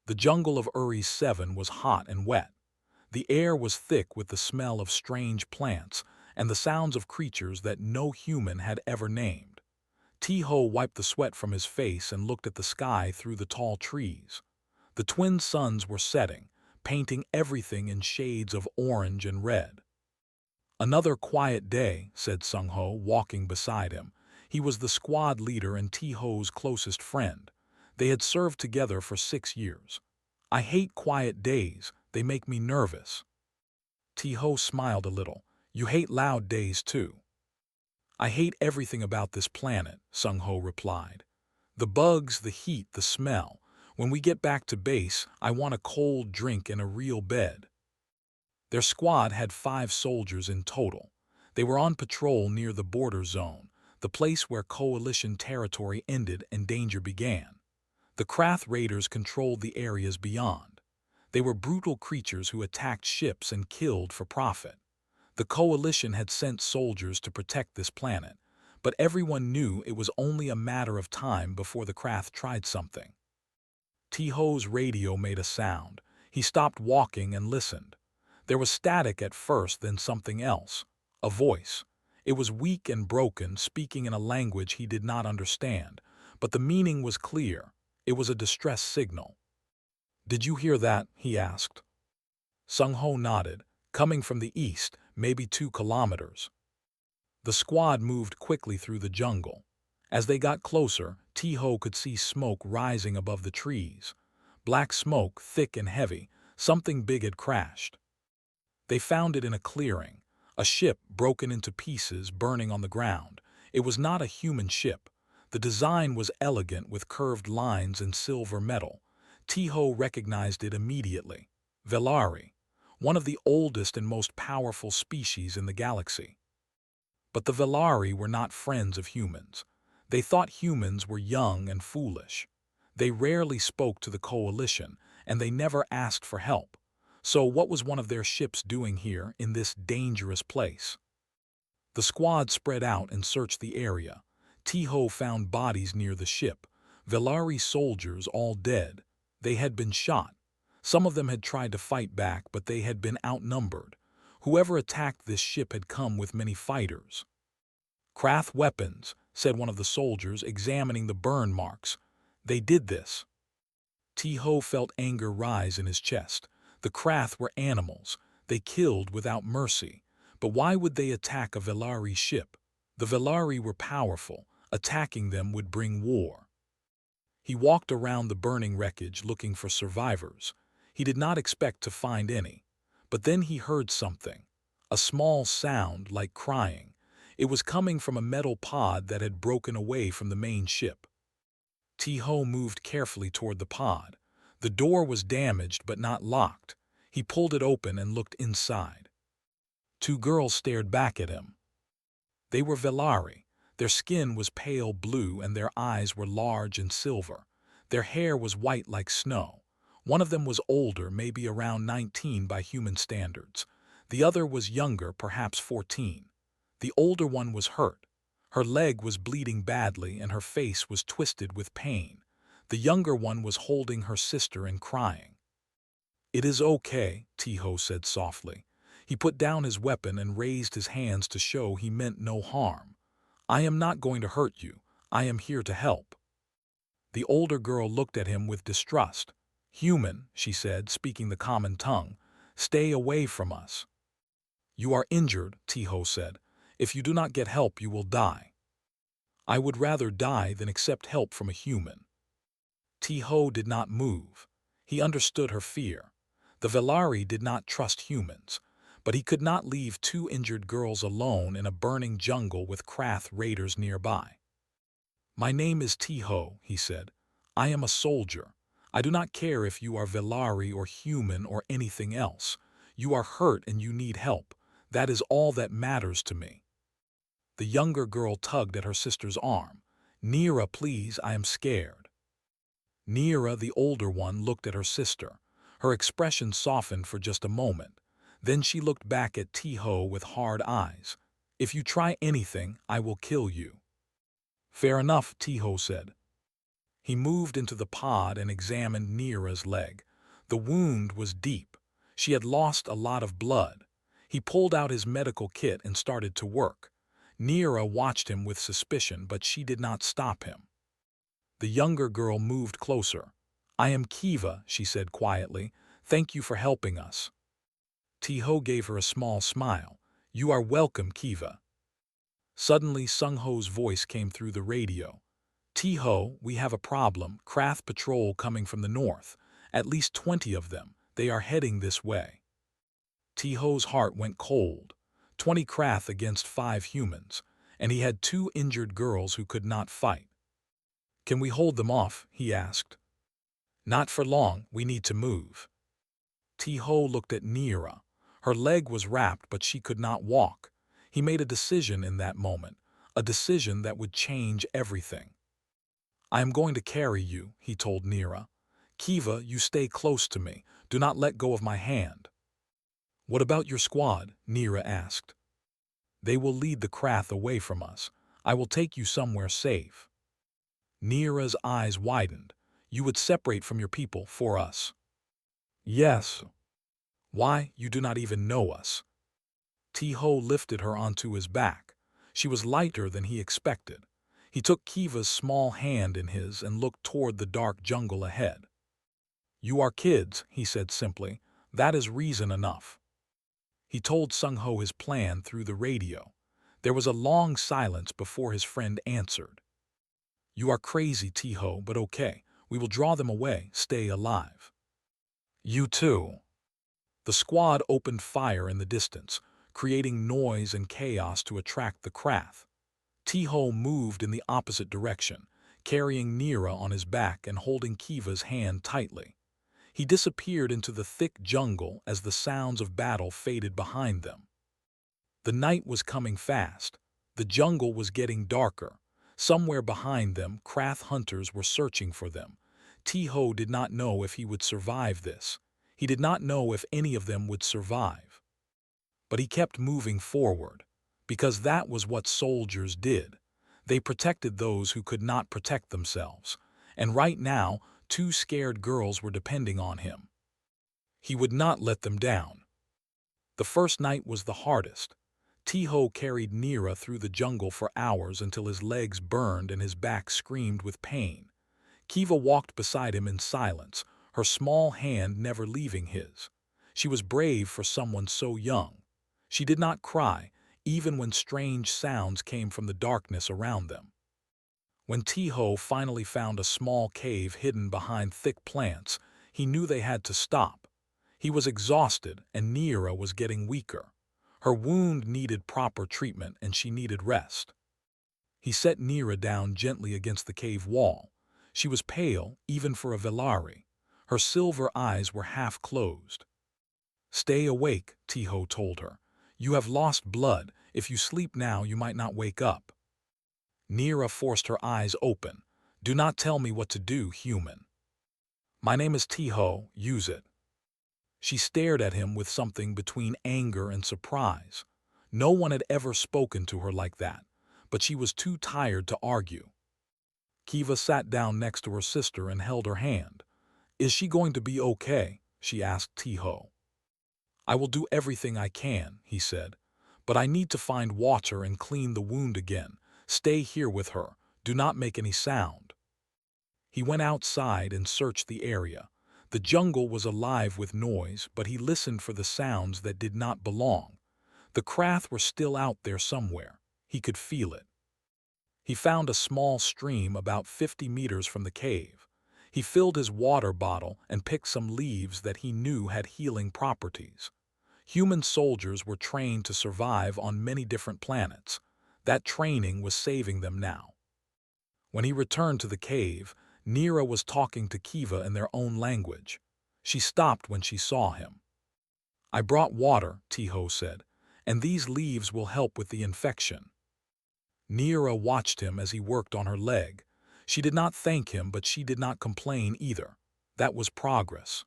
The jungle of Uri 7 was hot and wet. The air was thick with the smell of strange plants and the sounds of creatures that no human had ever named. T-Ho wiped the sweat from his face and looked at the sky through the tall trees. The twin suns were setting, painting everything in shades of orange and red. "Another quiet day," said Sung-Ho, walking beside him. He was the squad leader and T-Ho's closest friend. They had served together for 6 years. "I hate quiet days. They make me nervous." T-Ho smiled a little. "You hate loud days, too." "I hate everything about this planet," Sung-Ho replied. "The bugs, the heat, the smell. When we get back to base, I want a cold drink and a real bed." Their squad had 5 soldiers in total. They were on patrol near the border zone, the place where Coalition territory ended and danger began. The Krath raiders controlled the areas beyond. They were brutal creatures who attacked ships and killed for profit. The Coalition had sent soldiers to protect this planet, but everyone knew it was only a matter of time before the Krath tried something. T-Ho's radio made a sound. He stopped walking and listened. There was static at first, then something else. A voice. It was weak and broken, speaking in a language he did not understand, but the meaning was clear. It was a distress signal. "Did you hear that?" he asked. Sung-Ho nodded. "Coming from the east, maybe 2 kilometers." The squad moved quickly through the jungle. As they got closer, T-Ho could see smoke rising above the trees. Black smoke, thick and heavy. Something big had crashed. They found it in a clearing. A ship broken into pieces, burning on the ground. It was not a human ship. The design was elegant with curved lines and silver metal. T-Ho recognized it immediately. Velari, one of the oldest and most powerful species in the galaxy. But the Velari were not friends of humans. They thought humans were young and foolish. They rarely spoke to the Coalition, and they never asked for help. So what was one of their ships doing here in this dangerous place? The squad spread out and searched the area. T-Ho found bodies near the ship. Velari soldiers, all dead. They had been shot. Some of them had tried to fight back, but they had been outnumbered. Whoever attacked this ship had come with many fighters. "Krath weapons," said one of the soldiers, examining the burn marks. "They did this." T-Ho felt anger rise in his chest. The Krath were animals. They killed without mercy. But why would they attack a Velari ship? The Velari were powerful. Attacking them would bring war. He walked around the burning wreckage looking for survivors. He did not expect to find any. But then he heard something. A small sound like crying. It was coming from a metal pod that had broken away from the main ship. T-Ho moved carefully toward the pod. The door was damaged but not locked. He pulled it open and looked inside. 2 girls stared back at him. They were Velari. Their skin was pale blue and their eyes were large and silver. Their hair was white like snow. One of them was older, maybe around 19 by human standards. The other was younger, perhaps 14. The older one was hurt. Her leg was bleeding badly and her face was twisted with pain. The younger one was holding her sister and crying. "It is okay," T-Ho said softly. He put down his weapon and raised his hands to show he meant no harm. "I am not going to hurt you. I am here to help." The older girl looked at him with distrust. "Human," she said, speaking the common tongue, "stay away from us." "You are injured," T-Ho said. "If you do not get help, you will die." "I would rather die than accept help from a human." T-Ho did not move. He understood her fear. The Velari did not trust humans, but he could not leave 2 injured girls alone in a burning jungle with Krath raiders nearby. "My name is T-Ho," he said. "I am a soldier. I do not care if you are Velari or human or anything else. You are hurt and you need help. That is all that matters to me." The younger girl tugged at her sister's arm. "Nira, please, I am scared." Nira, the older one, looked at her sister. Her expression softened for just a moment. Then she looked back at T-Ho with hard eyes. "If you try anything, I will kill you." "Fair enough," T-Ho said. He moved into the pod and examined Nira's leg. The wound was deep. She had lost a lot of blood. He pulled out his medical kit and started to work. Nira watched him with suspicion, but she did not stop him. The younger girl moved closer. "I am Kiva," she said quietly. "Thank you for helping us." Tiho gave her a small smile. "You are welcome, Kiva." Suddenly, Sung-Ho's voice came through the radio. "Tiho, we have a problem. Krath patrol coming from the north. At least 20 of them. They are heading this way." Tiho's heart went cold. 20 Krath against 5 humans, and he had 2 injured girls who could not fight. "Can we hold them off?" he asked. "Not for long. We need to move." Tiho looked at Nira. Her leg was wrapped, but she could not walk. He made a decision in that moment, a decision that would change everything. "I am going to carry you," he told Nira. "Kiva, you stay close to me. Do not let go of my hand." "What about your squad?" Nira asked. "They will lead the Krath away from us. I will take you somewhere safe." Nira's eyes widened. "You would separate from your people for us?" "Yes." "Why? You do not even know us." Tiho lifted her onto his back. She was lighter than he expected. He took Kiva's small hand in his and looked toward the dark jungle ahead. "You are kids," he said simply. "That is reason enough." He told Sung-Ho his plan through the radio. There was a long silence before his friend answered. "You are crazy, Tiho, but okay. We will draw them away. Stay alive." "You too." The squad opened fire in the distance, creating noise and chaos to attract the Krath. Tiho moved in the opposite direction, carrying Nira on his back and holding Kiva's hand tightly. He disappeared into the thick jungle as the sounds of battle faded behind them. The night was coming fast. The jungle was getting darker. Somewhere behind them, Krath hunters were searching for them. Tiho did not know if he would survive this. He did not know if any of them would survive. But he kept moving forward, because that was what soldiers did. They protected those who could not protect themselves. And right now, 2 scared girls were depending on him. He would not let them down. The first night was the hardest. Tiho carried Nira through the jungle for hours until his legs burned and his back screamed with pain. Kiva walked beside him in silence, her small hand never leaving his. She was brave for someone so young. She did not cry, even when strange sounds came from the darkness around them. When Tiho finally found a small cave hidden behind thick plants, he knew they had to stop. He was exhausted and Nira was getting weaker. Her wound needed proper treatment and she needed rest. He set Nira down gently against the cave wall. She was pale, even for a Velari. Her silver eyes were half closed. "Stay awake," Tiho told her. "You have lost blood. If you sleep now, you might not wake up." Nira forced her eyes open. "Do not tell me what to do, human." "My name is Tiho. Use it." She stared at him with something between anger and surprise. No one had ever spoken to her like that, but she was too tired to argue. Kiva sat down next to her sister and held her hand. "Is she going to be okay?" she asked Tiho. "I will do everything I can," he said. "But I need to find water and clean the wound again. Stay here with her. Do not make any sound." He went outside and searched the area. The jungle was alive with noise, but he listened for the sounds that did not belong. The Krath were still out there somewhere. He could feel it. He found a small stream about 50 meters from the cave. He filled his water bottle and picked some leaves that he knew had healing properties. Human soldiers were trained to survive on many different planets. That training was saving them now. When he returned to the cave, Nira was talking to Kiva in their own language. She stopped when she saw him. "I brought water," Tiho said, "and these leaves will help with the infection." Nira watched him as he worked on her leg. She did not thank him, but she did not complain either. That was progress.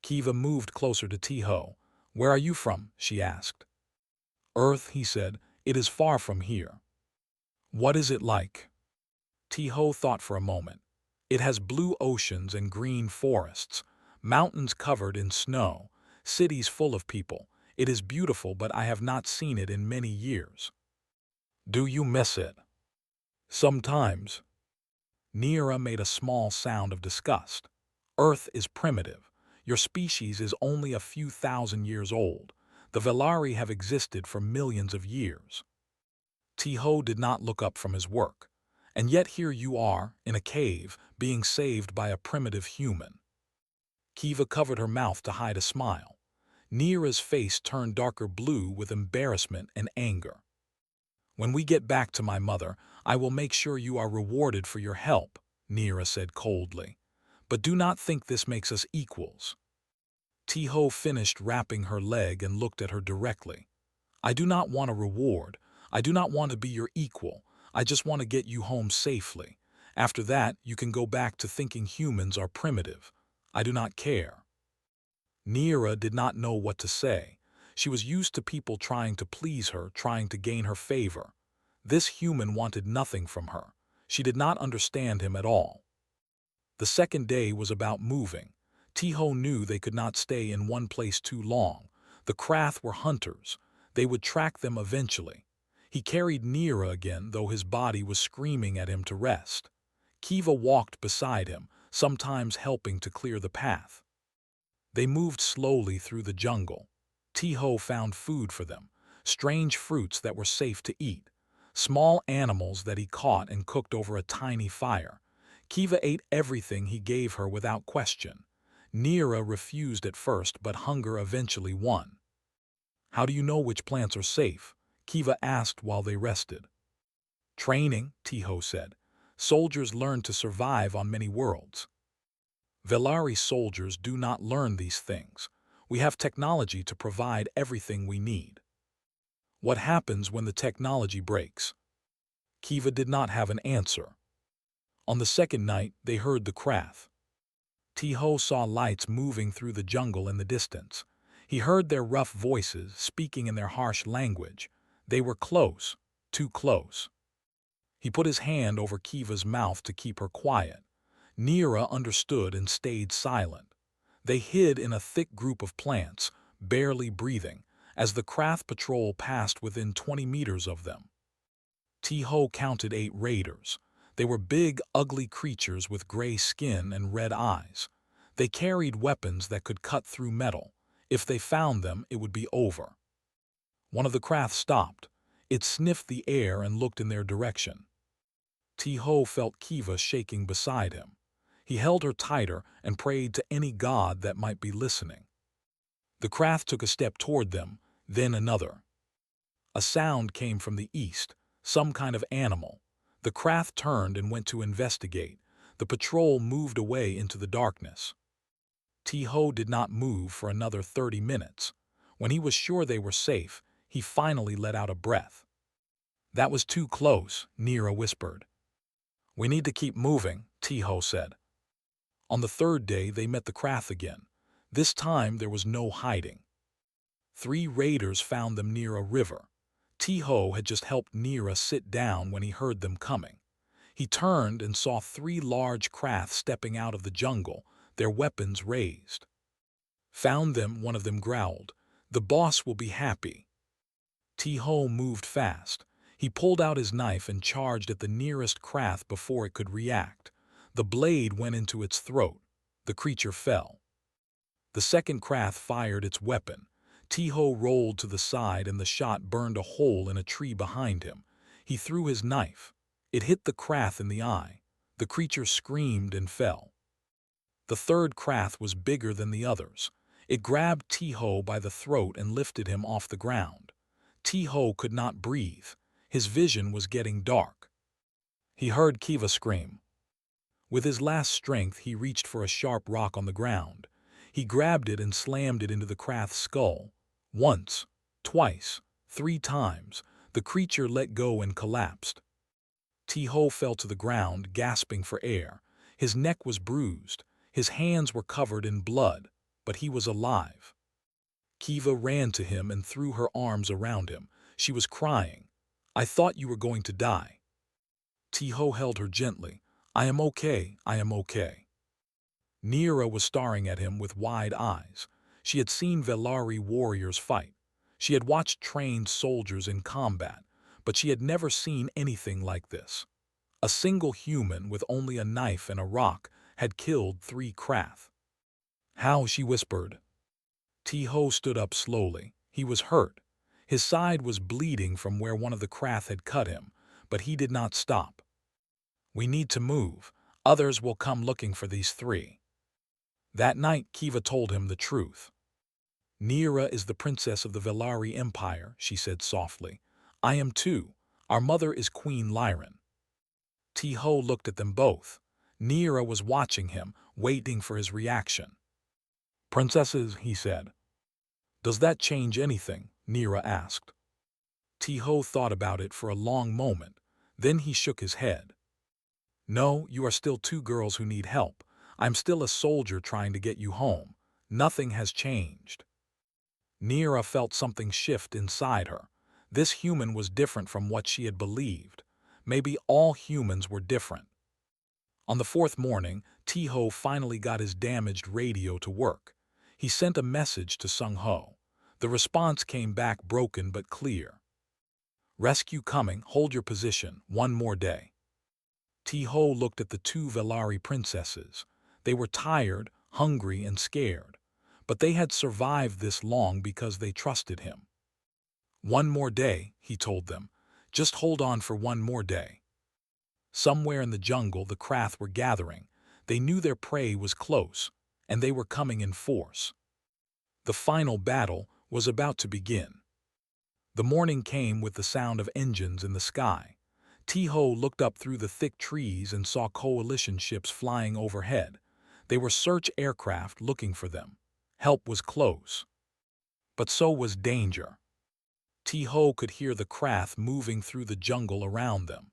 Kiva moved closer to Tiho. "Where are you from?" she asked. "Earth," he said. "It is far from here." "What is it like?" Tiho thought for a moment. It has blue oceans and green forests, mountains covered in snow, cities full of people. It is beautiful, but I have not seen it in many years. Do you miss it? Sometimes. Neera made a small sound of disgust. Earth is primitive. Your species is only a few thousand years old. The Velari have existed for millions of years. Tiho did not look up from his work. And yet here you are, in a cave, being saved by a primitive human. Kiva covered her mouth to hide a smile. Neera's face turned darker blue with embarrassment and anger. When we get back to my mother, I will make sure you are rewarded for your help, Neera said coldly. But do not think this makes us equals. Tiho finished wrapping her leg and looked at her directly. I do not want a reward. I do not want to be your equal. I just want to get you home safely. After that, you can go back to thinking humans are primitive. I do not care. Neera did not know what to say. She was used to people trying to please her, trying to gain her favor. This human wanted nothing from her. She did not understand him at all. The second day was about moving. Tiho knew they could not stay in one place too long. The Krath were hunters. They would track them eventually. He carried Neera again, though his body was screaming at him to rest. Kiva walked beside him, sometimes helping to clear the path. They moved slowly through the jungle. Tiho found food for them, strange fruits that were safe to eat, small animals that he caught and cooked over a tiny fire. Kiva ate everything he gave her without question. Neera refused at first, but hunger eventually won. How do you know which plants are safe? Kiva asked while they rested. Training, Tiho said. Soldiers learn to survive on many worlds. Velari soldiers do not learn these things. We have technology to provide everything we need. What happens when the technology breaks? Kiva did not have an answer. On the second night, they heard the Krath. Tiho saw lights moving through the jungle in the distance. He heard their rough voices speaking in their harsh language. They were close, too close. He put his hand over Kiva's mouth to keep her quiet. Neera understood and stayed silent. They hid in a thick group of plants, barely breathing, as the Krath patrol passed within 20 meters of them. Tiho counted 8 raiders. They were big, ugly creatures with gray skin and red eyes. They carried weapons that could cut through metal. If they found them, it would be over. One of the Krath stopped. It sniffed the air and looked in their direction. Tiho felt Kiva shaking beside him. He held her tighter and prayed to any god that might be listening. The Krath took a step toward them, then another. A sound came from the east, some kind of animal. The Krath turned and went to investigate. The patrol moved away into the darkness. Tiho did not move for another 30 minutes. When he was sure they were safe, he finally let out a breath. That was too close, Neera whispered. We need to keep moving, Tiho said. On the third day, they met the Krath again. This time, there was no hiding. 3 raiders found them near a river. Tiho had just helped Neera sit down when he heard them coming. He turned and saw 3 large Krath stepping out of the jungle, their weapons raised. Found them, one of them growled. The boss will be happy. Tiho moved fast. He pulled out his knife and charged at the nearest Krath before it could react. The blade went into its throat. The creature fell. The second Krath fired its weapon. Tiho rolled to the side and the shot burned a hole in a tree behind him. He threw his knife. It hit the Krath in the eye. The creature screamed and fell. The third Krath was bigger than the others. It grabbed Tiho by the throat and lifted him off the ground. Tiho could not breathe. His vision was getting dark. He heard Kiva scream. With his last strength, he reached for a sharp rock on the ground. He grabbed it and slammed it into the Krath's skull. Once, twice, 3 times, the creature let go and collapsed. Tiho fell to the ground, gasping for air. His neck was bruised. His hands were covered in blood, but he was alive. Kiva ran to him and threw her arms around him. She was crying. I thought you were going to die. Tiho held her gently. I am okay, I am okay. Nira was staring at him with wide eyes. She had seen Velari warriors fight. She had watched trained soldiers in combat, but she had never seen anything like this. A single human with only a knife and a rock had killed 3 Krath. How, she whispered. T-Ho stood up slowly. He was hurt. His side was bleeding from where one of the Krath had cut him, but he did not stop. We need to move. Others will come looking for these 3. That night, Kiva told him the truth. Nira is the princess of the Velari Empire, she said softly. I am too. Our mother is Queen Lyran. T-Ho looked at them both. Nira was watching him, waiting for his reaction. Princesses, he said. Does that change anything? Nira asked. T-Ho thought about it for a long moment. Then he shook his head. No, you are still 2 girls who need help. I'm still a soldier trying to get you home. Nothing has changed. Nira felt something shift inside her. This human was different from what she had believed. Maybe all humans were different. On the 4th morning, T-Ho finally got his damaged radio to work. He sent a message to Sung-Ho. The response came back broken but clear. Rescue coming, hold your position, 1 more day. T-Ho looked at the 2 Velari princesses. They were tired, hungry, and scared. But they had survived this long because they trusted him. 1 more day, he told them. Just hold on for 1 more day. Somewhere in the jungle the Krath were gathering. They knew their prey was close, and they were coming in force. The final battle was about to begin. The morning came with the sound of engines in the sky. T-Ho looked up through the thick trees and saw coalition ships flying overhead. They were search aircraft looking for them. Help was close. But so was danger. T-Ho could hear the Krath moving through the jungle around them.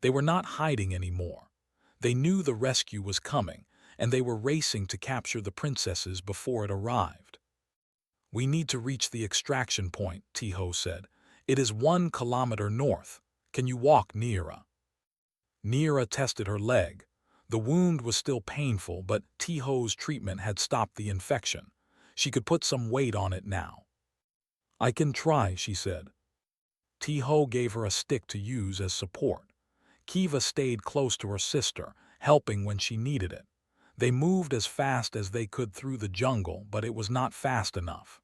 They were not hiding anymore. They knew the rescue was coming, and they were racing to capture the princesses before it arrived. We need to reach the extraction point, T-Ho said. It is 1 kilometer north. Can you walk, Nira? Nira tested her leg. The wound was still painful, but T-Ho's treatment had stopped the infection. She could put some weight on it now. I can try, she said. T-Ho gave her a stick to use as support. Kiva stayed close to her sister, helping when she needed it. They moved as fast as they could through the jungle, but it was not fast enough.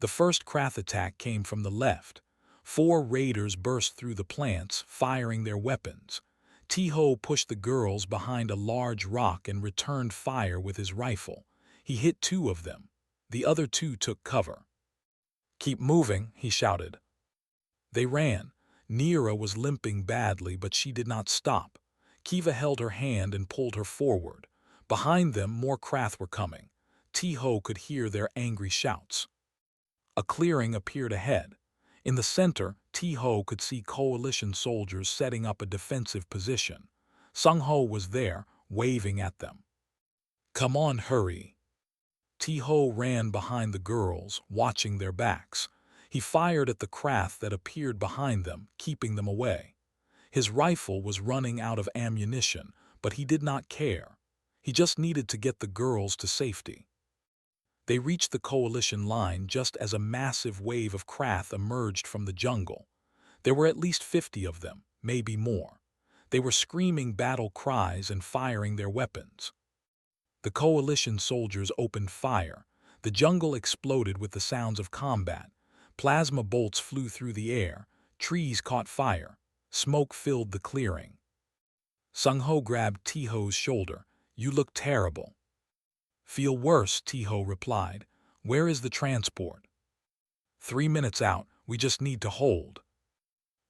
The first Krath attack came from the left. 4 raiders burst through the plants, firing their weapons. T-Ho pushed the girls behind a large rock and returned fire with his rifle. He hit 2 of them. The other 2 took cover. Keep moving, he shouted. They ran. Nira was limping badly, but she did not stop. Kiva held her hand and pulled her forward. Behind them, more Krath were coming. T-Ho could hear their angry shouts. A clearing appeared ahead. In the center, T-Ho could see coalition soldiers setting up a defensive position. Sung-Ho was there, waving at them. Come on, hurry. T-Ho ran behind the girls, watching their backs. He fired at the Krath that appeared behind them, keeping them away. His rifle was running out of ammunition, but he did not care. He just needed to get the girls to safety. They reached the coalition line just as a massive wave of Krath emerged from the jungle. There were at least 50 of them, maybe more. They were screaming battle cries and firing their weapons. The coalition soldiers opened fire. The jungle exploded with the sounds of combat. Plasma bolts flew through the air. Trees caught fire. Smoke filled the clearing. Sung-Ho grabbed T-Ho's shoulder. You look terrible. Feel worse, T-Ho replied. Where is the transport? 3 minutes out, we just need to hold.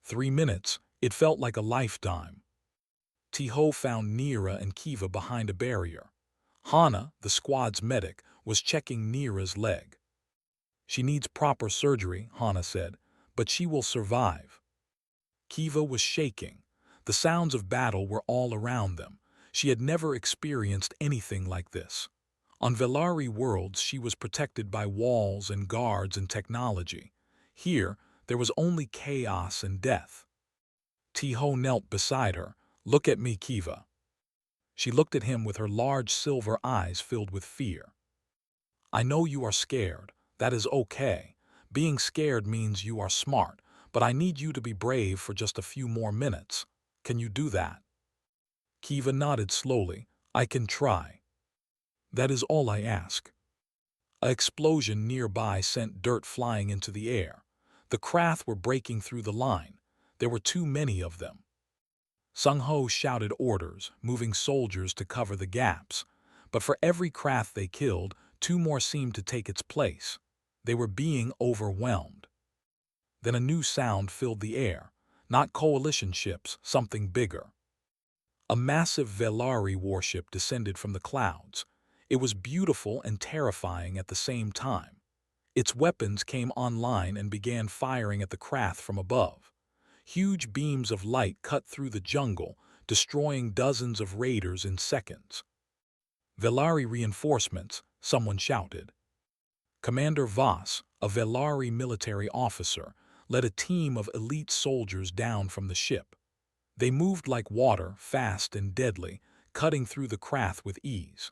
3 minutes, it felt like a lifetime. T-Ho found Nira and Kiva behind a barrier. Hana, the squad's medic, was checking Nira's leg. She needs proper surgery, Hana said, but she will survive. Kiva was shaking. The sounds of battle were all around them. She had never experienced anything like this. On Velari worlds, she was protected by walls and guards and technology. Here, there was only chaos and death. T-Ho knelt beside her. Look at me, Kiva. She looked at him with her large silver eyes filled with fear. I know you are scared. That is okay. Being scared means you are smart, but I need you to be brave for just a few more minutes. Can you do that? Kiva nodded slowly. I can try. That is all I ask. An explosion nearby sent dirt flying into the air. The Krath were breaking through the line. There were too many of them. Sung-Ho shouted orders, moving soldiers to cover the gaps. But for every Krath they killed, two more seemed to take its place. They were being overwhelmed. Then a new sound filled the air. Not coalition ships, something bigger. A massive Velari warship descended from the clouds. It was beautiful and terrifying at the same time. Its weapons came online and began firing at the Krath from above. Huge beams of light cut through the jungle, destroying dozens of raiders in seconds. Velari reinforcements, someone shouted. Commander Voss, a Velari military officer, led a team of elite soldiers down from the ship. They moved like water, fast and deadly, cutting through the Krath with ease.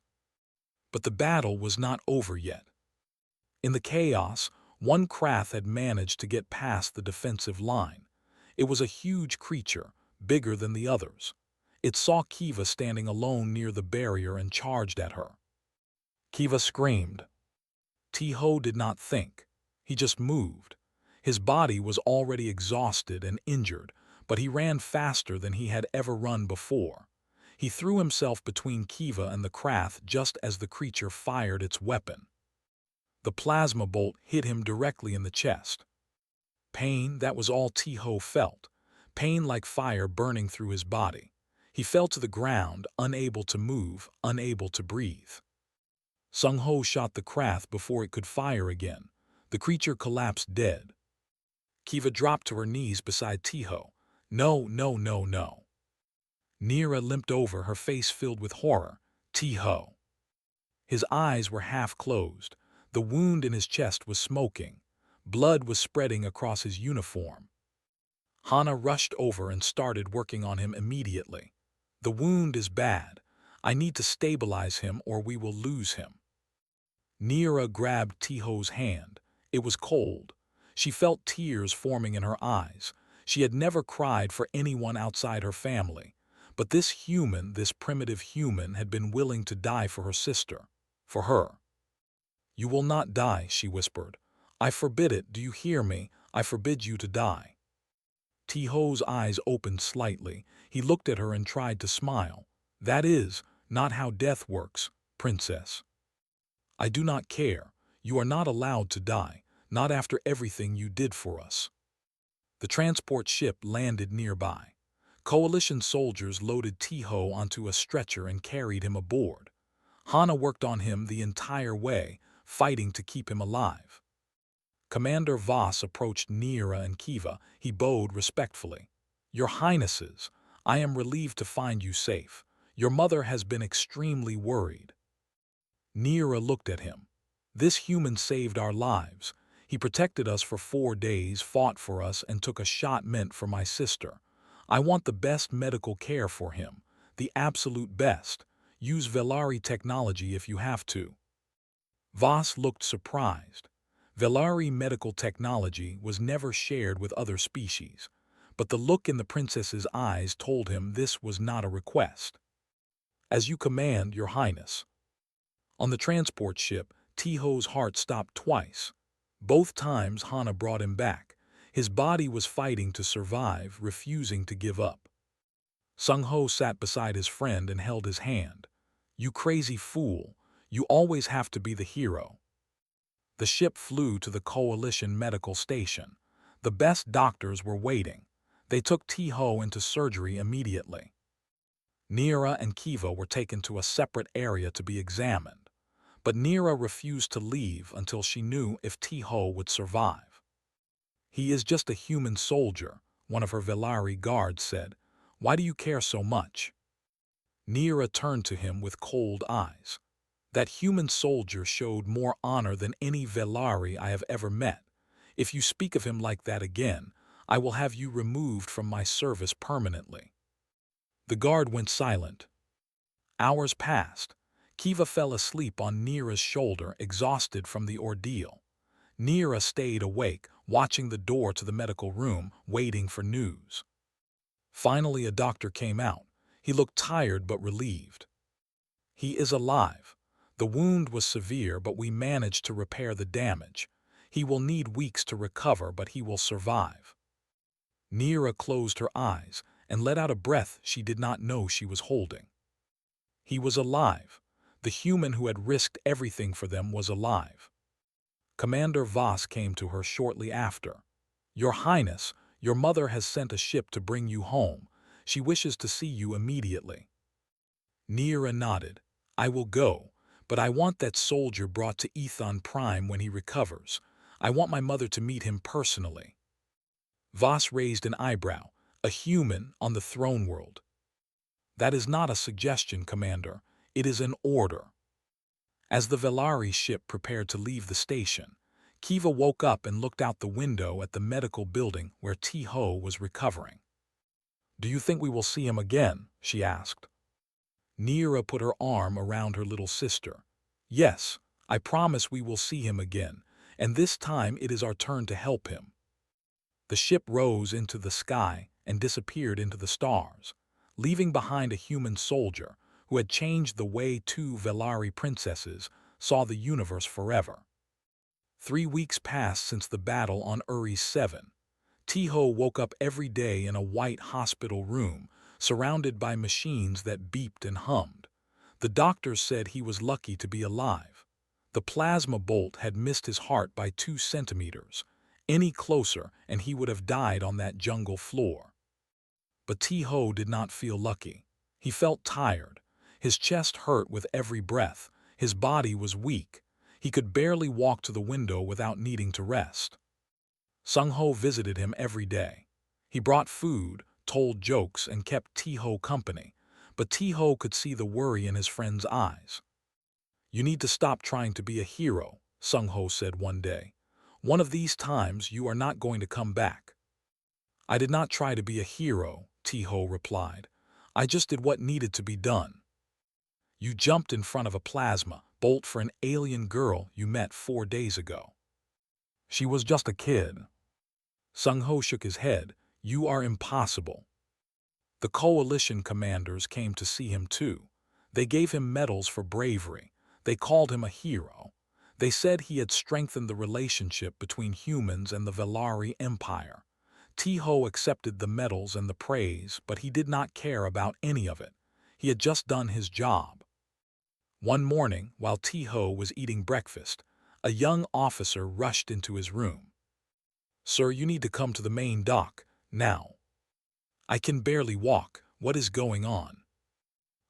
But the battle was not over yet. In the chaos, one Krath had managed to get past the defensive line. It was a huge creature, bigger than the others. It saw Kiva standing alone near the barrier and charged at her. Kiva screamed. T-Ho did not think. He just moved. His body was already exhausted and injured, but he ran faster than he had ever run before. He threw himself between Kiva and the Krath just as the creature fired its weapon. The plasma bolt hit him directly in the chest. Pain, that was all T-Ho felt. Pain like fire burning through his body. He fell to the ground, unable to move, unable to breathe. Sung-Ho shot the Krath before it could fire again. The creature collapsed dead. Kiva dropped to her knees beside T-Ho. No, no, no, no. Nira limped over, her face filled with horror. T-Ho. His eyes were half closed. The wound in his chest was smoking. Blood was spreading across his uniform. Hana rushed over and started working on him immediately. The wound is bad. I need to stabilize him or we will lose him. Nira grabbed T-Ho's hand. It was cold. She felt tears forming in her eyes. She had never cried for anyone outside her family. But this human, this primitive human, had been willing to die for her sister. For her. You will not die, she whispered. I forbid it, do you hear me? I forbid you to die. T-Ho's eyes opened slightly. He looked at her and tried to smile. That is not how death works, princess. I do not care. You are not allowed to die, not after everything you did for us. The transport ship landed nearby. Coalition soldiers loaded T-Ho onto a stretcher and carried him aboard. Hana worked on him the entire way, fighting to keep him alive. Commander Voss approached Nira and Kiva. He bowed respectfully. Your Highnesses, I am relieved to find you safe. Your mother has been extremely worried. Nira looked at him. This human saved our lives. He protected us for 4 days, fought for us, and took a shot meant for my sister. I want the best medical care for him, the absolute best. Use Velari technology if you have to. Voss looked surprised. Velari medical technology was never shared with other species, but the look in the princess's eyes told him this was not a request. As you command, Your Highness. On the transport ship, T-Ho's heart stopped twice. Both times Hana brought him back. His body was fighting to survive, refusing to give up. Sung-Ho sat beside his friend and held his hand. You crazy fool, you always have to be the hero. The ship flew to the Coalition medical station. The best doctors were waiting. They took T-Ho into surgery immediately. Nira and Kiva were taken to a separate area to be examined. But Nira refused to leave until she knew if T-Ho would survive. He is just a human soldier, one of her Velari guards said. Why do you care so much? Nira turned to him with cold eyes. That human soldier showed more honor than any Velari I have ever met. If you speak of him like that again, I will have you removed from my service permanently. The guard went silent. Hours passed. Kiva fell asleep on Neera's shoulder, exhausted from the ordeal. Neera stayed awake, watching the door to the medical room, waiting for news. Finally, a doctor came out. He looked tired but relieved. He is alive. The wound was severe, but we managed to repair the damage. He will need weeks to recover, but he will survive. Neera closed her eyes and let out a breath she did not know she was holding. He was alive. The human who had risked everything for them was alive. Commander Voss came to her shortly after. "Your Highness, your mother has sent a ship to bring you home. She wishes to see you immediately." Neera nodded. "I will go, but I want that soldier brought to Ethon Prime when he recovers. I want my mother to meet him personally." Voss raised an eyebrow. "A human on the throne world." "That is not a suggestion, Commander. It is an order." As the Velari ship prepared to leave the station, Kiva woke up and looked out the window at the medical building where T-Ho was recovering. "Do you think we will see him again?" she asked. Neera put her arm around her little sister. "Yes, I promise we will see him again, and this time it is our turn to help him." The ship rose into the sky and disappeared into the stars, leaving behind a human soldier who had changed the way two Velari princesses saw the universe forever. 3 weeks passed since the battle on Uri 7. T-Ho woke up every day in a white hospital room, surrounded by machines that beeped and hummed. The doctors said he was lucky to be alive. The plasma bolt had missed his heart by 2 centimeters. Any closer and he would have died on that jungle floor. But T-Ho did not feel lucky. He felt tired. His chest hurt with every breath. His body was weak. He could barely walk to the window without needing to rest. Sung-Ho visited him every day. He brought food, told jokes, and kept T-Ho company, but T-Ho could see the worry in his friend's eyes. "You need to stop trying to be a hero," Sung-Ho said one day. "One of these times you are not going to come back." "I did not try to be a hero," T-Ho replied. "I just did what needed to be done." "You jumped in front of a plasma bolt for an alien girl you met 4 days ago." "She was just a kid." Sung-Ho shook his head. "You are impossible." The coalition commanders came to see him too. They gave him medals for bravery. They called him a hero. They said he had strengthened the relationship between humans and the Velari Empire. T-Ho accepted the medals and the praise, but he did not care about any of it. He had just done his job. One morning, while T-Ho was eating breakfast, a young officer rushed into his room. "Sir, you need to come to the main dock, now." "I can barely walk. What is going on?"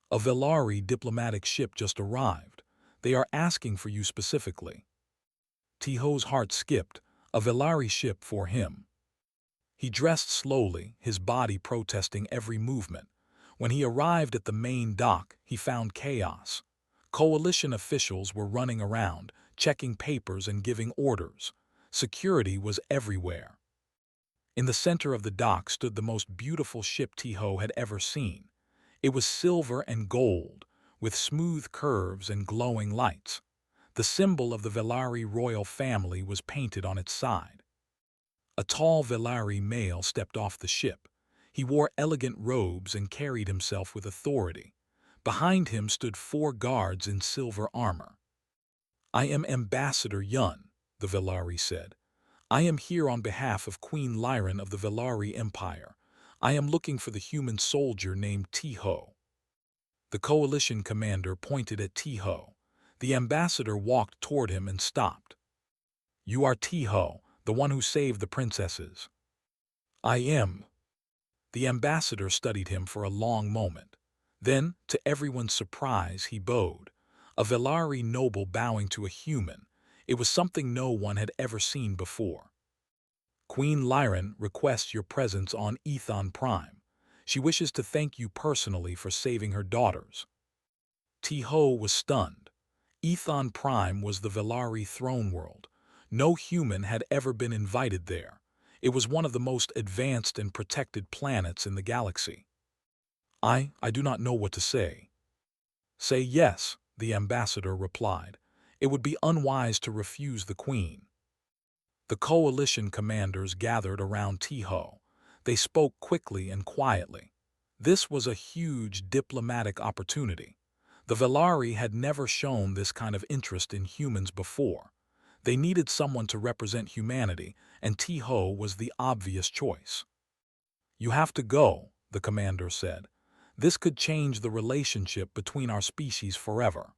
"A Velari diplomatic ship just arrived. They are asking for you specifically." T-Ho's heart skipped. A Velari ship for him. He dressed slowly, his body protesting every movement. When he arrived at the main dock, he found chaos. Coalition officials were running around, checking papers and giving orders. Security was everywhere. In the center of the dock stood the most beautiful ship T-Ho had ever seen. It was silver and gold, with smooth curves and glowing lights. The symbol of the Velari royal family was painted on its side. A tall Velari male stepped off the ship. He wore elegant robes and carried himself with authority. Behind him stood 4 guards in silver armor. "I am Ambassador Yun," the Velari said. "I am here on behalf of Queen Lyran of the Velari Empire. I am looking for the human soldier named T-Ho." The coalition commander pointed at T-Ho. The ambassador walked toward him and stopped. "You are T-Ho, the one who saved the princesses." "I am." The ambassador studied him for a long moment. Then, to everyone's surprise, he bowed. A Velari noble bowing to a human. It was something no one had ever seen before. "Queen Lyran requests your presence on Ethon Prime. She wishes to thank you personally for saving her daughters." T-Ho was stunned. Ethon Prime was the Velari throne world. No human had ever been invited there. It was one of the most advanced and protected planets in the galaxy. I do not know what to say." Say yes, the ambassador replied. It would be unwise to refuse the queen. The coalition commanders gathered around Tiho. They spoke quickly and quietly. This was a huge diplomatic opportunity. The Velari had never shown this kind of interest in humans before. They needed someone to represent humanity, and Tiho was the obvious choice. You have to go, the commander said. This could change the relationship between our species forever.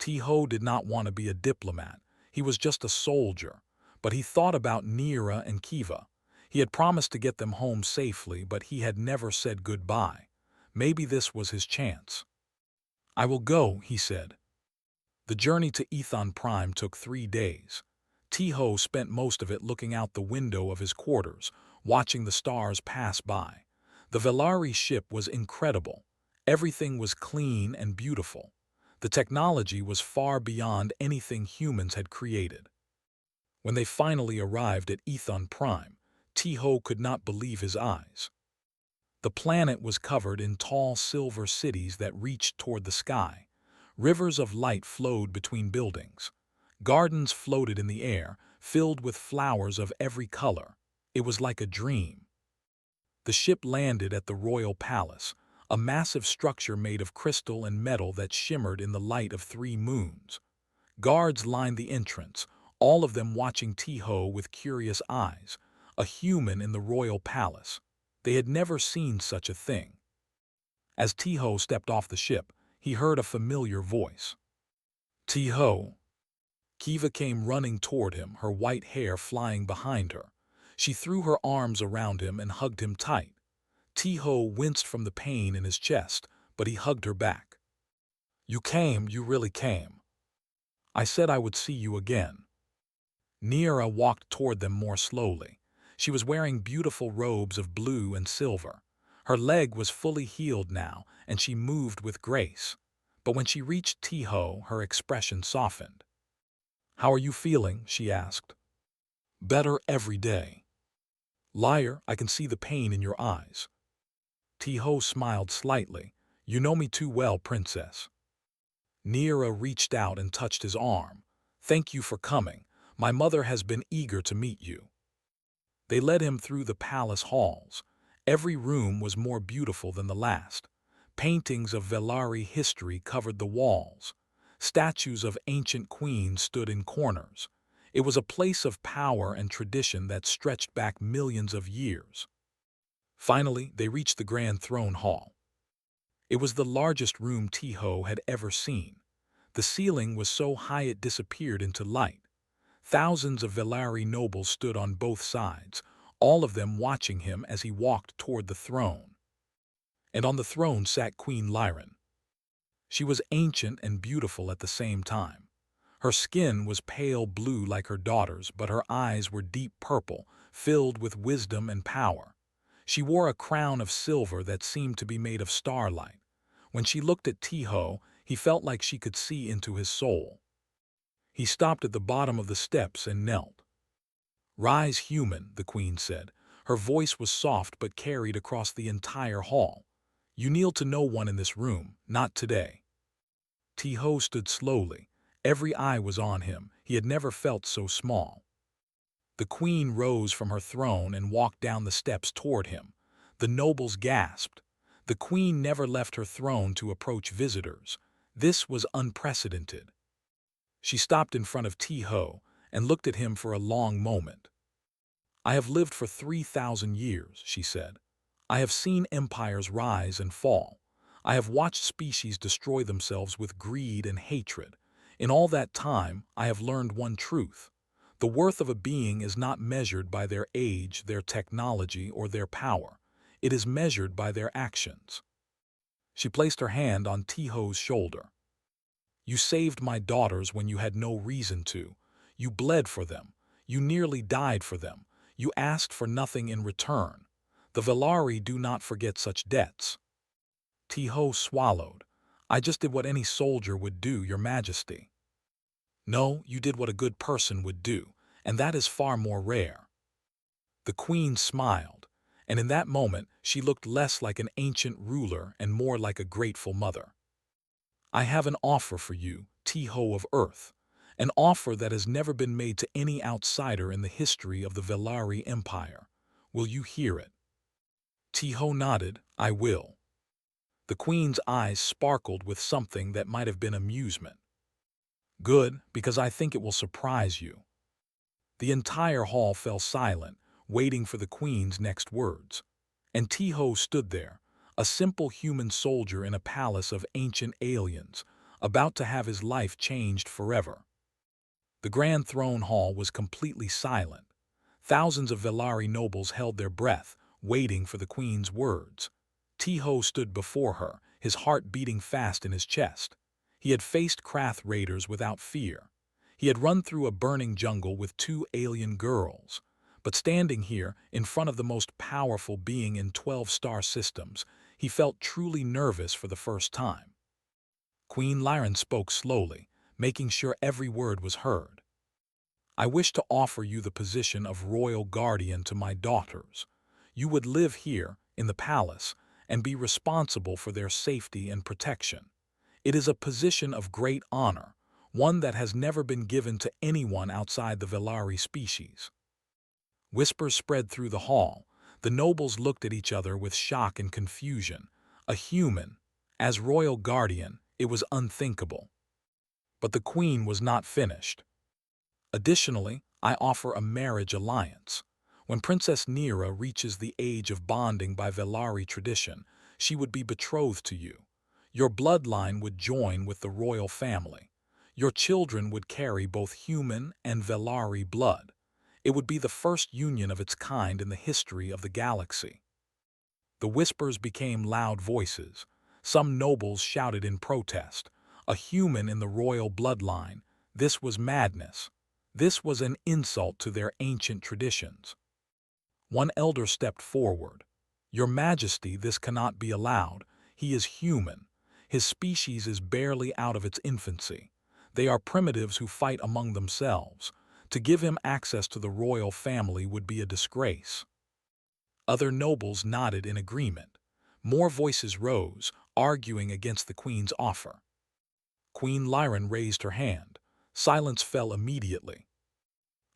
Tiho did not want to be a diplomat. He was just a soldier. But he thought about Nira and Kiva. He had promised to get them home safely, but he had never said goodbye. Maybe this was his chance. I will go, he said. The journey to Ethon Prime took 3 days. Tiho spent most of it looking out the window of his quarters, watching the stars pass by. The Velari ship was incredible. Everything was clean and beautiful. The technology was far beyond anything humans had created. When they finally arrived at Ethon Prime, Tiho could not believe his eyes. The planet was covered in tall silver cities that reached toward the sky. Rivers of light flowed between buildings. Gardens floated in the air, filled with flowers of every color. It was like a dream. The ship landed at the royal palace, a massive structure made of crystal and metal that shimmered in the light of 3 moons. Guards lined the entrance, all of them watching Tiho with curious eyes, a human in the royal palace. They had never seen such a thing. As Tiho stepped off the ship, he heard a familiar voice. Tiho. Kiva came running toward him, her white hair flying behind her. She threw her arms around him and hugged him tight. Tiho winced from the pain in his chest, but he hugged her back. You came, you really came. I said I would see you again. Nira walked toward them more slowly. She was wearing beautiful robes of blue and silver. Her leg was fully healed now, and she moved with grace. But when she reached Tiho, her expression softened. How are you feeling? She asked. Better every day. Liar, I can see the pain in your eyes. Tiho smiled slightly. You know me too well, princess. Nira reached out and touched his arm. Thank you for coming. My mother has been eager to meet you. They led him through the palace halls. Every room was more beautiful than the last. Paintings of Velari history covered the walls. Statues of ancient queens stood in corners. It was a place of power and tradition that stretched back millions of years. Finally, they reached the grand throne hall. It was the largest room Tiho had ever seen. The ceiling was so high it disappeared into light. Thousands of Velari nobles stood on both sides, all of them watching him as he walked toward the throne. And on the throne sat Queen Lyran. She was ancient and beautiful at the same time. Her skin was pale blue like her daughter's, but her eyes were deep purple, filled with wisdom and power. She wore a crown of silver that seemed to be made of starlight. When she looked at Tiho, he felt like she could see into his soul. He stopped at the bottom of the steps and knelt. Rise, human, the queen said. Her voice was soft but carried across the entire hall. You kneel to no one in this room, not today. Tiho stood slowly. Every eye was on him. He had never felt so small. The queen rose from her throne and walked down the steps toward him. The nobles gasped. The queen never left her throne to approach visitors. This was unprecedented. She stopped in front of Tiho and looked at him for a long moment. I have lived for 3,000 years, she said. I have seen empires rise and fall. I have watched species destroy themselves with greed and hatred. In all that time, I have learned one truth. The worth of a being is not measured by their age, their technology, or their power. It is measured by their actions. She placed her hand on Tiho's shoulder. You saved my daughters when you had no reason to. You bled for them. You nearly died for them. You asked for nothing in return. The Velari do not forget such debts. Tiho swallowed. I just did what any soldier would do, Your Majesty. No, you did what a good person would do, and that is far more rare. The queen smiled, and in that moment she looked less like an ancient ruler and more like a grateful mother. I have an offer for you, Tiho of Earth, an offer that has never been made to any outsider in the history of the Velari Empire. Will you hear it? Tiho nodded, I will. The queen's eyes sparkled with something that might have been amusement. Good, because I think it will surprise you. The entire hall fell silent, waiting for the queen's next words. And Tiho stood there, a simple human soldier in a palace of ancient aliens, about to have his life changed forever. The Grand Throne Hall was completely silent. Thousands of Velari nobles held their breath, waiting for the queen's words. Tiho stood before her, his heart beating fast in his chest. He had faced Krath raiders without fear. He had run through a burning jungle with 2 alien girls. But standing here, in front of the most powerful being in 12-star systems, he felt truly nervous for the first time. Queen Lyran spoke slowly, making sure every word was heard. I wish to offer you the position of royal guardian to my daughters. You would live here, in the palace, and be responsible for their safety and protection. It is a position of great honor, one that has never been given to anyone outside the Velari species. Whispers spread through the hall. The nobles looked at each other with shock and confusion. A human, as royal guardian, it was unthinkable. But the queen was not finished. Additionally, I offer a marriage alliance. When Princess Nira reaches the age of bonding by Velari tradition, she would be betrothed to you. Your bloodline would join with the royal family. Your children would carry both human and Velari blood. It would be the first union of its kind in the history of the galaxy. The whispers became loud voices. Some nobles shouted in protest. A human in the royal bloodline. This was madness. This was an insult to their ancient traditions. One elder stepped forward. Your Majesty, this cannot be allowed. He is human. His species is barely out of its infancy. They are primitives who fight among themselves. To give him access to the royal family would be a disgrace. Other nobles nodded in agreement. More voices rose, arguing against the queen's offer. Queen Lyran raised her hand. Silence fell immediately.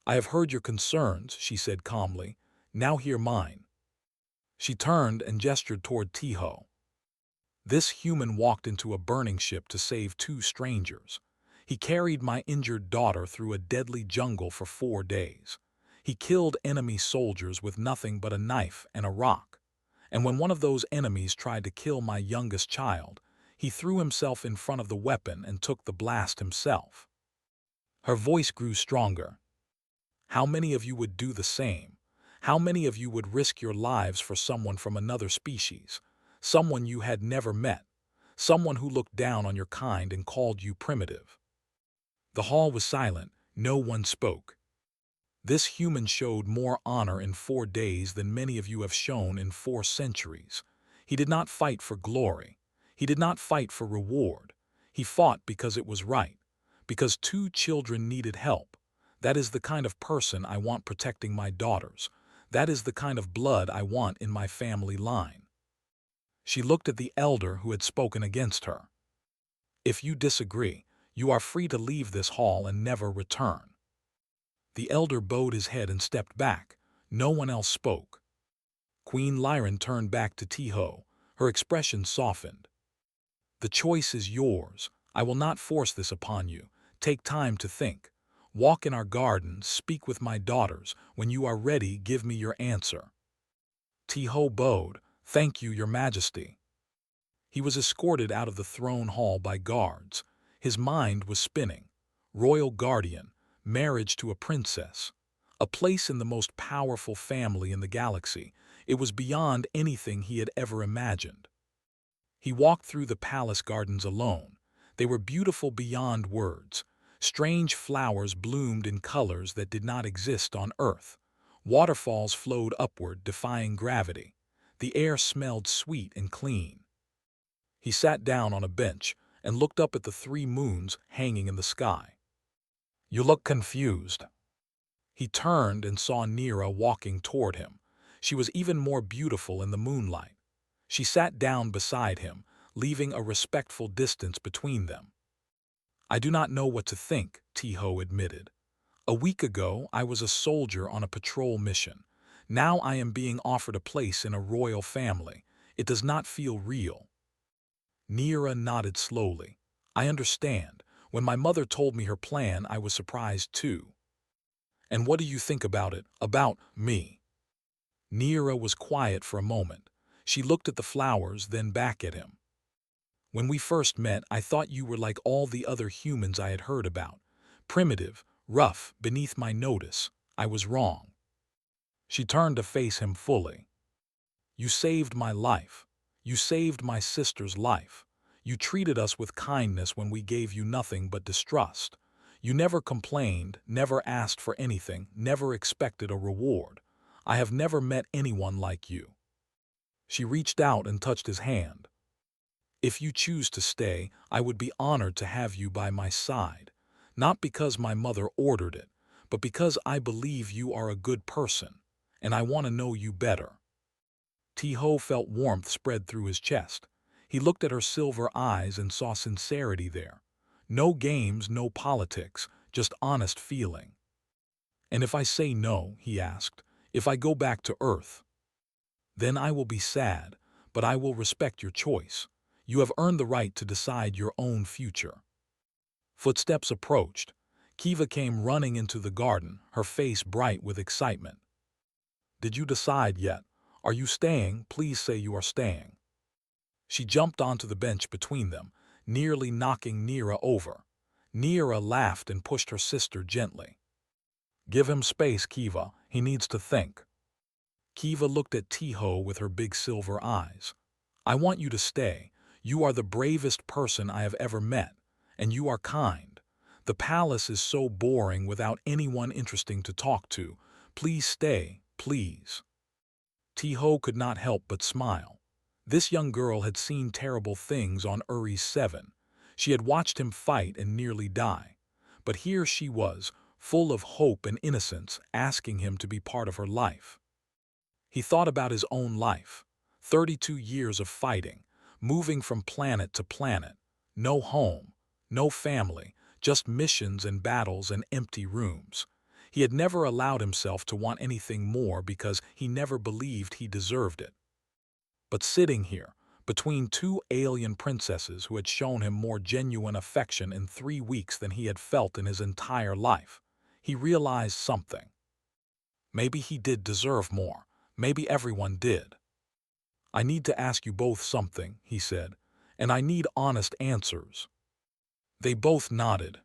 I have heard your concerns, she said calmly. Now hear mine. She turned and gestured toward Tiho. This human walked into a burning ship to save 2 strangers. He carried my injured daughter through a deadly jungle for 4 days. He killed enemy soldiers with nothing but a knife and a rock. And when one of those enemies tried to kill my youngest child, he threw himself in front of the weapon and took the blast himself. Her voice grew stronger. How many of you would do the same? How many of you would risk your lives for someone from another species? Someone you had never met? Someone who looked down on your kind and called you primitive? The hall was silent. No one spoke. This human showed more honor in 4 days than many of you have shown in 4 centuries. He did not fight for glory. He did not fight for reward. He fought because it was right, because 2 children needed help. That is the kind of person I want protecting my daughters. That is the kind of blood I want in my family line. She looked at the elder who had spoken against her. If you disagree, you are free to leave this hall and never return. The elder bowed his head and stepped back. No one else spoke. Queen Lyran turned back to Tiho. Her expression softened. The choice is yours. I will not force this upon you. Take time to think. Walk in our gardens, speak with my daughters. When you are ready, give me your answer. Tiho bowed. Thank you, Your Majesty. He was escorted out of the throne hall by guards. His mind was spinning. Royal guardian, marriage to a princess, a place in the most powerful family in the galaxy. It was beyond anything he had ever imagined. He walked through the palace gardens alone. They were beautiful beyond words. Strange flowers bloomed in colors that did not exist on Earth. Waterfalls flowed upward, defying gravity. The air smelled sweet and clean. He sat down on a bench and looked up at the 3 moons hanging in the sky. You look confused. He turned and saw Nira walking toward him. She was even more beautiful in the moonlight. She sat down beside him, leaving a respectful distance between them. "I do not know what to think," Tiho admitted. "A week ago, I was a soldier on a patrol mission. Now I am being offered a place in a royal family. It does not feel real." Nira nodded slowly. "I understand. When my mother told me her plan, I was surprised too." "And what do you think about it, about me?" Nira was quiet for a moment. She looked at the flowers, then back at him. "When we first met, I thought you were like all the other humans I had heard about. Primitive, rough, beneath my notice. I was wrong." She turned to face him fully. "You saved my life. You saved my sister's life. You treated us with kindness when we gave you nothing but distrust. You never complained, never asked for anything, never expected a reward. I have never met anyone like you." She reached out and touched his hand. "If you choose to stay, I would be honored to have you by my side. Not because my mother ordered it, but because I believe you are a good person, and I want to know you better." Tiho felt warmth spread through his chest. He looked at her silver eyes and saw sincerity there. No games, no politics, just honest feeling. "And if I say no," he asked, "if I go back to Earth?" "Then I will be sad, but I will respect your choice. You have earned the right to decide your own future." Footsteps approached. Kiva came running into the garden, her face bright with excitement. "Did you decide yet? Are you staying? Please say you are staying." She jumped onto the bench between them, nearly knocking Nira over. Nira laughed and pushed her sister gently. "Give him space, Kiva. He needs to think." Kiva looked at Tiho with her big silver eyes. "I want you to stay. You are the bravest person I have ever met, and you are kind. The palace is so boring without anyone interesting to talk to. Please stay, please." Tiho could not help but smile. This young girl had seen terrible things on Uri's 7. She had watched him fight and nearly die. But here she was, full of hope and innocence, asking him to be part of her life. He thought about his own life. 32 years of fighting, moving from planet to planet. No home, no family, just missions and battles and empty rooms. He had never allowed himself to want anything more because he never believed he deserved it. But sitting here, between two alien princesses who had shown him more genuine affection in 3 weeks than he had felt in his entire life, he realized something. Maybe he did deserve more. Maybe everyone did. "I need to ask you both something," he said, "and I need honest answers." They both nodded.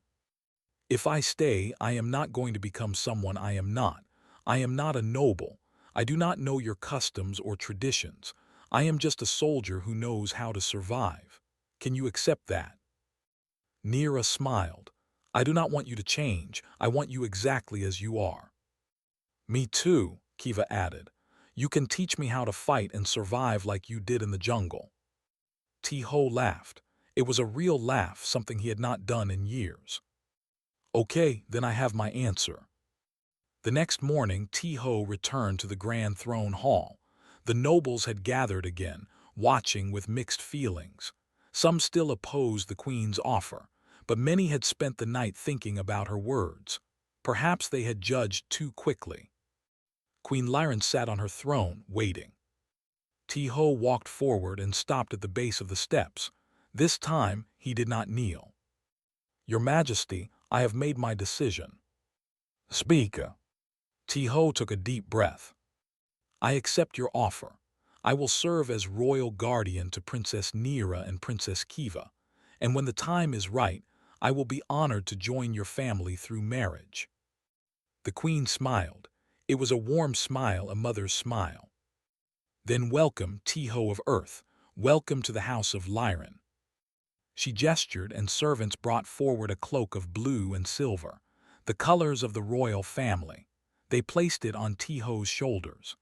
"If I stay, I am not going to become someone I am not. I am not a noble. I do not know your customs or traditions. I am just a soldier who knows how to survive. Can you accept that?" Nira smiled. "I do not want you to change. I want you exactly as you are." "Me too," Kiva added. "You can teach me how to fight and survive like you did in the jungle." Tiho laughed. It was a real laugh, something he had not done in years. "Okay, then I have my answer." The next morning, Tiho returned to the Grand Throne Hall. The nobles had gathered again, watching with mixed feelings. Some still opposed the queen's offer, but many had spent the night thinking about her words. Perhaps they had judged too quickly. Queen Lyran sat on her throne, waiting. Tiho walked forward and stopped at the base of the steps. This time, he did not kneel. "Your Majesty, I have made my decision." "Speak." Tiho took a deep breath. "I accept your offer. I will serve as royal guardian to Princess Nira and Princess Kiva, and when the time is right, I will be honored to join your family through marriage." The queen smiled. It was a warm smile, a mother's smile. "Then welcome, Tiho of Earth. Welcome to the house of Lyran." She gestured, and servants brought forward a cloak of blue and silver, the colors of the royal family. They placed it on Tiho's shoulders.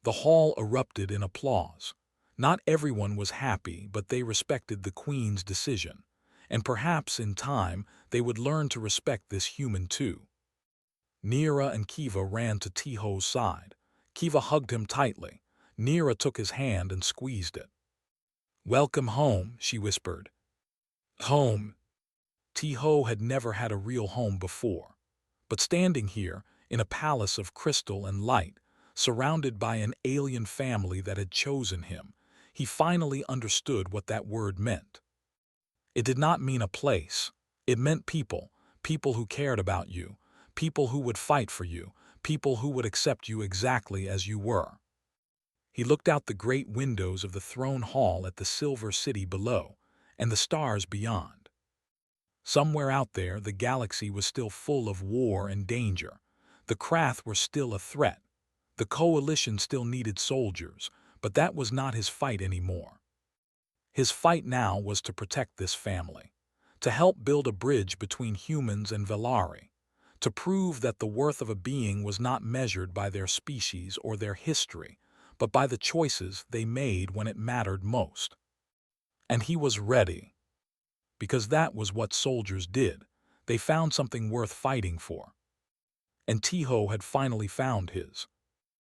The hall erupted in applause. Not everyone was happy, but they respected the queen's decision. And perhaps, in time, they would learn to respect this human too. Nira and Kiva ran to Tiho's side. Kiva hugged him tightly. Nira took his hand and squeezed it. "Welcome home," she whispered. Home. Ti-Ho had never had a real home before. But standing here, in a palace of crystal and light, surrounded by an alien family that had chosen him, he finally understood what that word meant. It did not mean a place. It meant people, people who cared about you, people who would fight for you, people who would accept you exactly as you were. He looked out the great windows of the throne hall at the silver city below, and the stars beyond. Somewhere out there, the galaxy was still full of war and danger. The Krath were still a threat. The Coalition still needed soldiers, but that was not his fight anymore. His fight now was to protect this family, to help build a bridge between humans and Velari, to prove that the worth of a being was not measured by their species or their history, but by the choices they made when it mattered most. And he was ready, because that was what soldiers did. They found something worth fighting for. And Ti-Ho had finally found his.